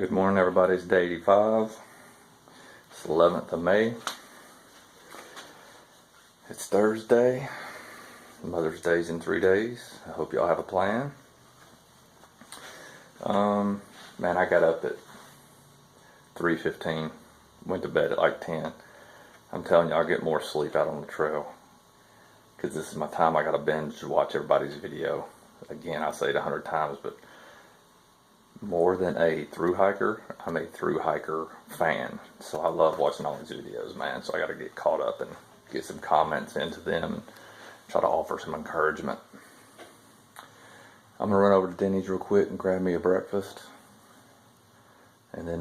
Good morning, everybody. It's day 85. It's the 11th of May. It's Thursday. Mother's Day's in 3 days. I hope y'all have a plan. Man, I got up at 3:15. Went to bed at like 10. I'm telling you, I'll get more sleep out on the trail. Because this is my time. I got to binge to watch everybody's video. Again, I say it 100 times, but more than a thru hiker, I'm a thru hiker fan. So I love watching all these videos, man. So I got to get caught up and get some comments into them and try to offer some encouragement. I'm going to run over to Denny's real quick and grab me a breakfast. And then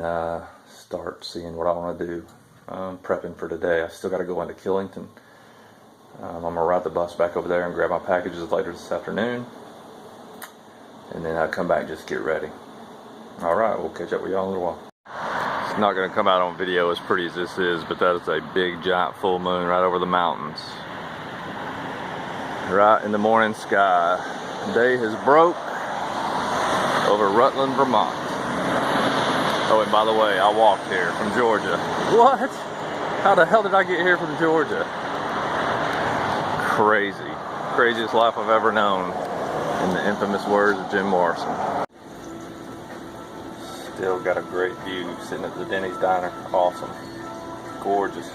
start seeing what I want to do. Prepping for today. I still got to go into Killington. I'm going to ride the bus back over there and grab my packages later this afternoon. And then I'll come back and just get ready. Alright, we'll catch up with y'all in a little while. It's not going to come out on video as pretty as this is, but that is a big giant full moon right over the mountains. Right in the morning sky. Day has broke over Rutland, Vermont. Oh, and by the way, I walked here from Georgia. What? How the hell did I get here from Georgia? Crazy. Craziest life I've ever known, in the infamous words of Jim Morrison. Still got a great view sitting at the Denny's Diner. Awesome. Gorgeous.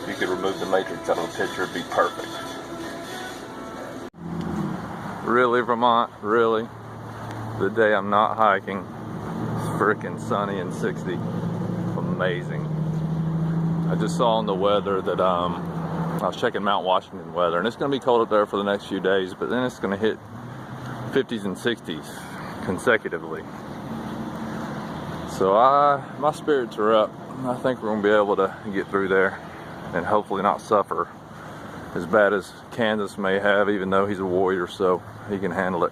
If you could remove the matrix out of the picture, it'd be perfect. Really, Vermont? Really? The day I'm not hiking. It's freaking sunny and 60. Amazing. I just saw on the weather that I was checking Mount Washington weather, and it's going to be cold up there for the next few days, but then it's going to hit 50s and 60s consecutively. So my spirits are up. I think we're going to be able to get through there and hopefully not suffer as bad as Kansas may have, even though he's a warrior, so he can handle it.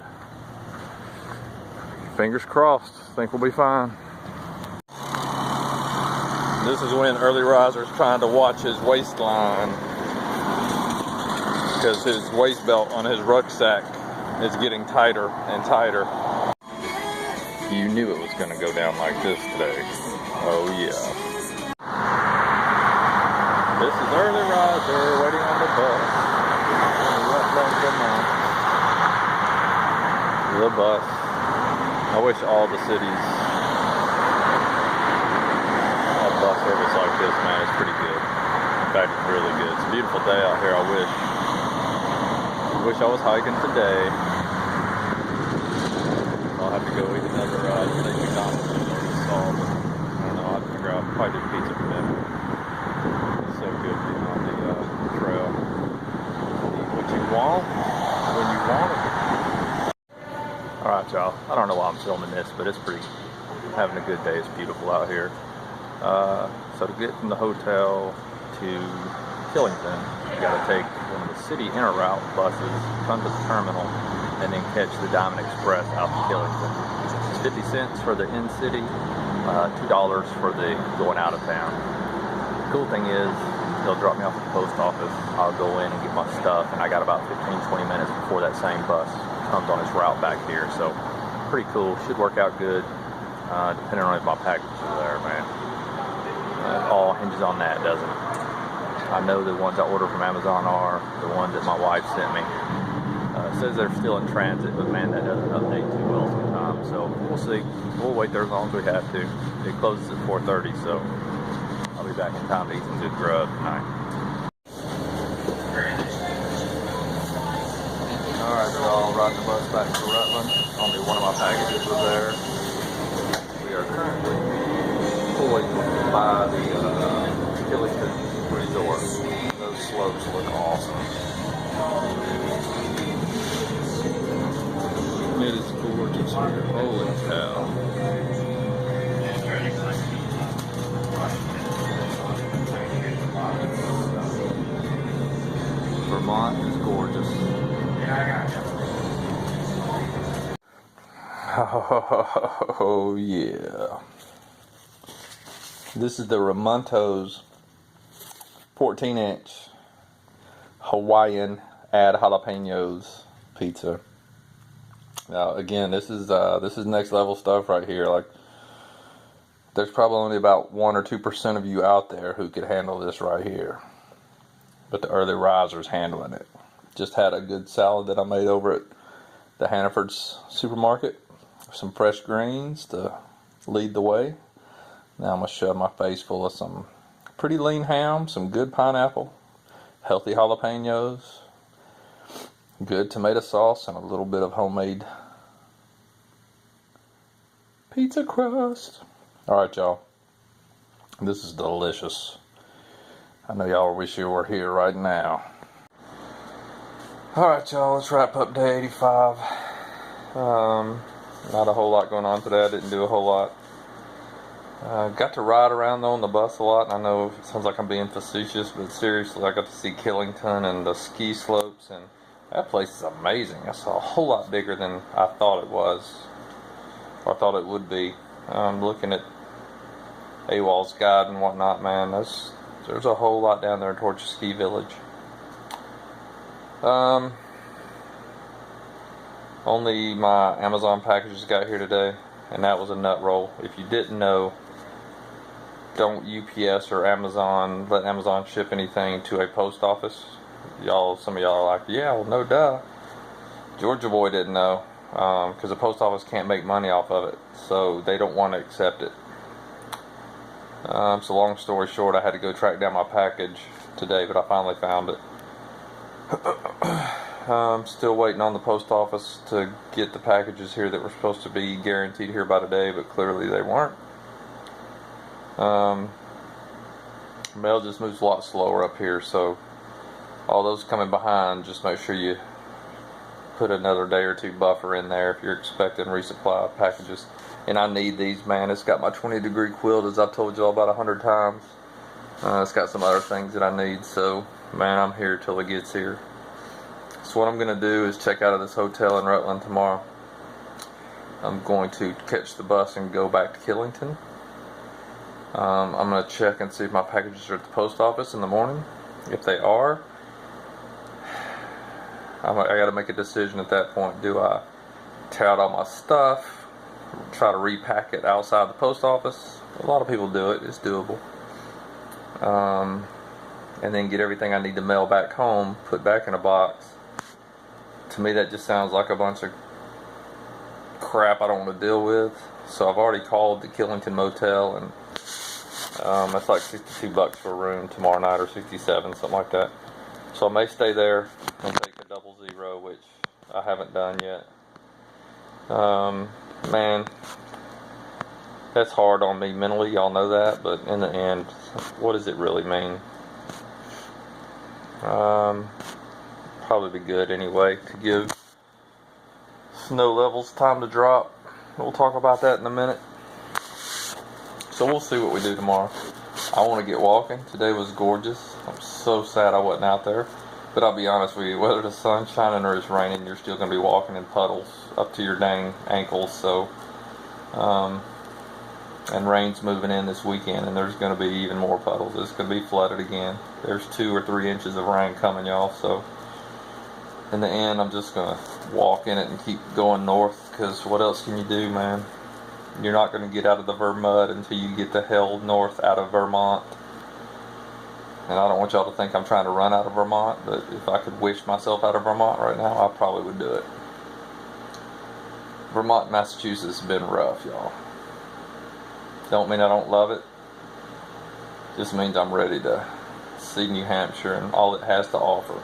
Fingers crossed. Think we'll be fine. This is when early riser's trying to watch his waistline, because his waist belt on his rucksack is getting tighter and tighter. You knew it was going to go down like this today. Oh yeah. This is early riser waiting on the bus. Rutland, Vermont. The bus. I wish all the cities had bus service like this, man. It's pretty good. In fact, it's really good. It's a beautiful day out here. I wish I was hiking today. I'll have to go eat another steak McDonald's I already saw, but I don't know, I'll have to figure out. Probably do pizza for dinner. It's so good being on the trail. Eat what you want when you want it. Alright, y'all. I don't know why I'm filming this, but it's pretty. I'm having a good day. It's beautiful out here. So to get from the hotel to Killington, you gotta take one of the city inter-route buses, come to the terminal, and then catch the Diamond Express out to Killington. It's 50 cents for the in-city, $2 for the going out of town. The cool thing is, they'll drop me off at the post office, I'll go in and get my stuff, and I got about 15-20 minutes before that same bus comes on its route back here, so pretty cool. Should work out good, depending on if my package is there, man. It all hinges on that, doesn't it? I know the ones I ordered from Amazon are the ones that my wife sent me. It says they're still in transit, but man, that doesn't update too well sometimes. So we'll see. We'll wait there as long as we have to. It closes at 4:30, so I'll be back in time to eat some good grub tonight. Alright, so I'll ride the bus back to Rutland. Only one of my packages was there. We are currently pulling by the Killington Resort. Those slopes look awesome. It is gorgeous here. Holy cow. Vermont is gorgeous. Oh yeah. This is the Ramonto's 14-inch Hawaiian add jalapenos pizza. Now again, this is next level stuff right here. Like, there's probably only about 1 or 2% of you out there who could handle this right here. But the early riser's handling it. Just had a good salad that I made over at the Hannaford's supermarket. Some fresh greens to lead the way. Now I'm going to shove my face full of some pretty lean ham, some good pineapple, healthy jalapenos, good tomato sauce, and a little bit of homemade pizza crust. Alright, y'all. This is delicious. I know y'all wish you were here right now. Alright, y'all, let's wrap up day 85. Not a whole lot going on today. I didn't do a whole lot. Got to ride around though on the bus a lot, and I know it sounds like I'm being facetious, but seriously, I got to see Killington and the ski slopes, and that place is amazing. It's a whole lot bigger than I thought it was, or I thought it would be. Looking at AWOL's guide and whatnot, man, there's a whole lot down there towards the ski village. Only my Amazon packages got here today, and that was a nut roll. If you didn't know, don't UPS or Amazon let Amazon ship anything to a post office. Some of y'all are like, yeah, well, no duh. Georgia boy didn't know, because the post office can't make money off of it, so they don't want to accept it. So long story short, I had to go track down my package today, but I finally found it. I'm still waiting on the post office to get the packages here that were supposed to be guaranteed here by today, but clearly they weren't. Mail just moves a lot slower up here, so all those coming behind, just make sure you put another day or two buffer in there if you're expecting resupply of packages. And I need these, man. It's got my 20-degree quilt, as I've told y'all about 100 times. It's got some other things that I need, so man, I'm here till it gets here. So what I'm going to do is check out of this hotel in Rutland tomorrow. I'm going to catch the bus and go back to Killington. I'm going to check and see if my packages are at the post office in the morning. If they are, I got to make a decision at that point. Do I tear out all my stuff, try to repack it outside the post office? A lot of people do it. It's doable. And then get everything I need to mail back home, put back in a box. To me, that just sounds like a bunch of crap I don't want to deal with. So I've already called the Killington Motel, and that's like $62 for a room tomorrow night, or 67, something like that. So I may stay there and take a 00, which I haven't done yet. Man, that's hard on me mentally, y'all know that, but in the end, what does it really mean? Probably be good anyway to give snow levels time to drop. We'll talk about that in a minute. So we'll see what we do tomorrow. I want to get walking. Today was gorgeous. I'm so sad I wasn't out there. But I'll be honest with you, whether the sun's shining or it's raining, you're still going to be walking in puddles up to your dang ankles. So, and rain's moving in this weekend, and there's going to be even more puddles. It's going to be flooded again. There's 2 or 3 inches of rain coming, y'all. So in the end, I'm just going to walk in it and keep going north, because what else can you do, man? You're not going to get out of the Vermud until you get the hell north out of Vermont. And I don't want y'all to think I'm trying to run out of Vermont, but if I could wish myself out of Vermont right now, I probably would do it. Vermont and Massachusetts has been rough, y'all. Don't mean I don't love it. Just means I'm ready to see New Hampshire and all it has to offer.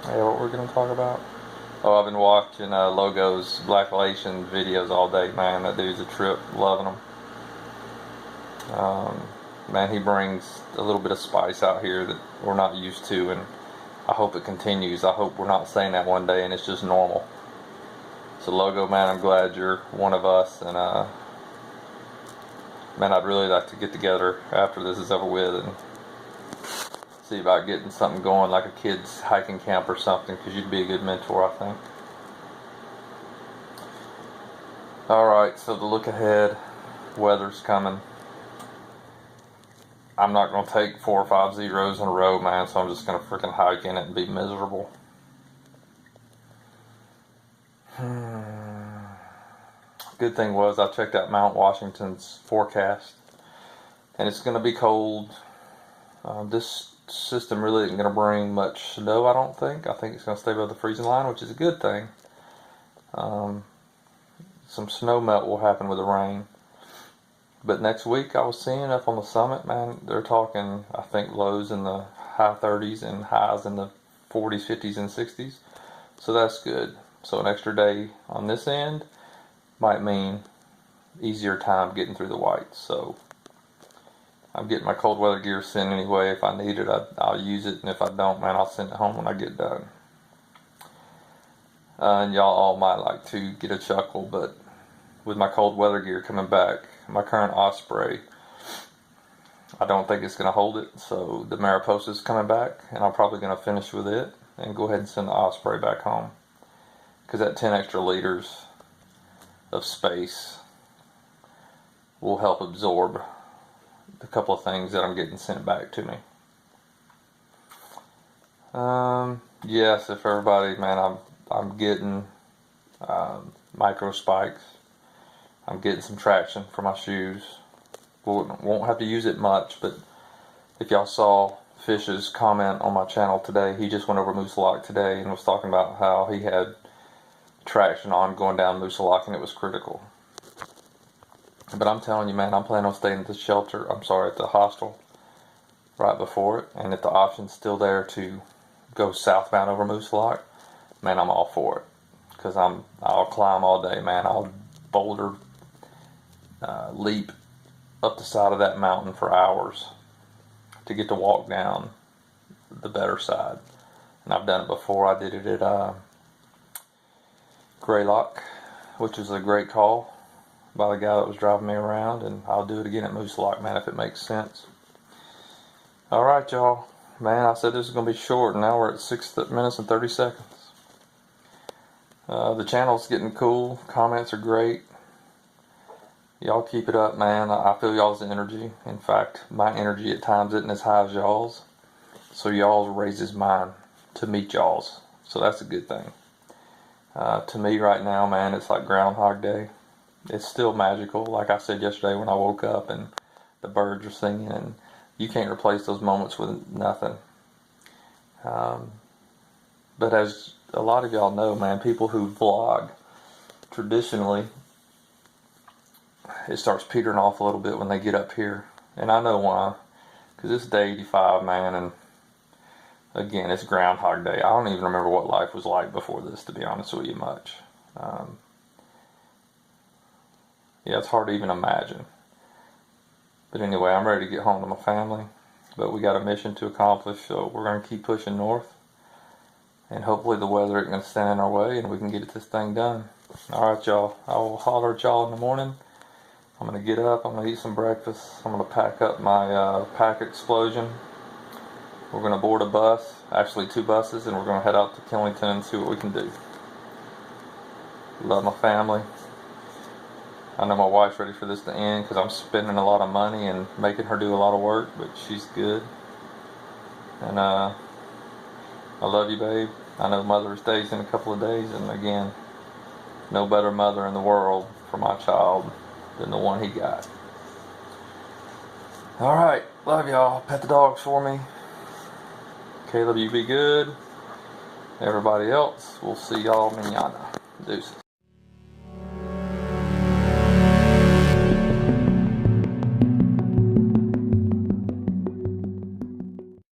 Yeah, what we're going to talk about? Oh, I've been watching Logo's Appalachian videos all day, man. That dude's a trip. Loving him. Man, he brings a little bit of spice out here that we're not used to, and I hope it continues. I hope we're not saying that one day and it's just normal. So Logo, man, I'm glad you're one of us, and man, I'd really like to get together after this is over with and see about getting something going, like a kids hiking camp or something, because you'd be a good mentor, I think. Alright, so the look ahead, weather's coming. I'm not going to take 4 or 5 zeros in a row, man, so I'm just going to freaking hike in it and be miserable. Good thing was I checked out Mount Washington's forecast, and it's going to be cold. This system really isn't going to bring much snow, I don't think. I think it's going to stay above the freezing line, which is a good thing. Some snow melt will happen with the rain. But next week, I was seeing up on the summit, man, they're talking, I think, lows in the high 30s and highs in the 40s, 50s, and 60s. So that's good. So an extra day on this end might mean easier time getting through the whites. So I'm getting my cold weather gear sent anyway. If I need it, I'll use it. And if I don't, man, I'll send it home when I get done. And y'all all might like to get a chuckle, but with my cold weather gear coming back, my current Osprey, I don't think it's going to hold it. So the Mariposa is coming back, and I'm probably going to finish with it and go ahead and send the Osprey back home. Because that 10 extra liters of space will help absorb the couple of things that I'm getting sent back to me. Yes, if everybody, man, I'm getting micro spikes. I'm getting some traction for my shoes. Won't have to use it much, but if y'all saw Fish's comment on my channel today, he just went over Moose Lock today and was talking about how he had traction on going down Moose Lock and it was critical. But I'm telling you, man, I'm planning on staying at the shelter, at the hostel right before it, and if the option's still there to go southbound over Moose Lock, man, I'm all for it. Because I'll climb all day, man. I'll boulder leap up the side of that mountain for hours to get to walk down the better side. And I've done it before. I did it at Greylock, which was a great call by the guy that was driving me around, and I'll do it again at Moose Lock, man, if it makes sense. Alright, y'all. Man, I said this is going to be short, and now we're at 6 minutes and 30 seconds. The channel's getting cool. Comments are great. Y'all keep it up, man. I feel y'all's energy. In fact, my energy at times isn't as high as y'all's. So y'all's raises mine to meet y'all's. So that's a good thing. To me right now, man, it's like Groundhog Day. It's still magical. Like I said yesterday when I woke up and the birds are singing, and you can't replace those moments with nothing. But as a lot of y'all know, man, people who vlog, traditionally, it starts petering off a little bit when they get up here. And I know why. Because it's day 85, man, and again, it's Groundhog Day. I don't even remember what life was like before this, to be honest with you, much. Yeah, it's hard to even imagine. But anyway, I'm ready to get home to my family. But we got a mission to accomplish, so we're going to keep pushing north. And hopefully the weather isn't going to stand in our way and we can get this thing done. Alright, y'all. I will holler at y'all in the morning. I'm going to get up. I'm going to eat some breakfast. I'm going to pack up my pack explosion. We're going to board a bus. Actually 2 buses. And we're going to head out to Killington and see what we can do. Love my family. I know my wife's ready for this to end because I'm spending a lot of money and making her do a lot of work. But she's good. And I love you, babe. I know Mother's Day's in a couple of days, and again, no better mother in the world for my child than the one he got. Alright, love y'all. Pet the dogs for me. Caleb, you be good. Everybody else, we'll see y'all mañana. Deuces.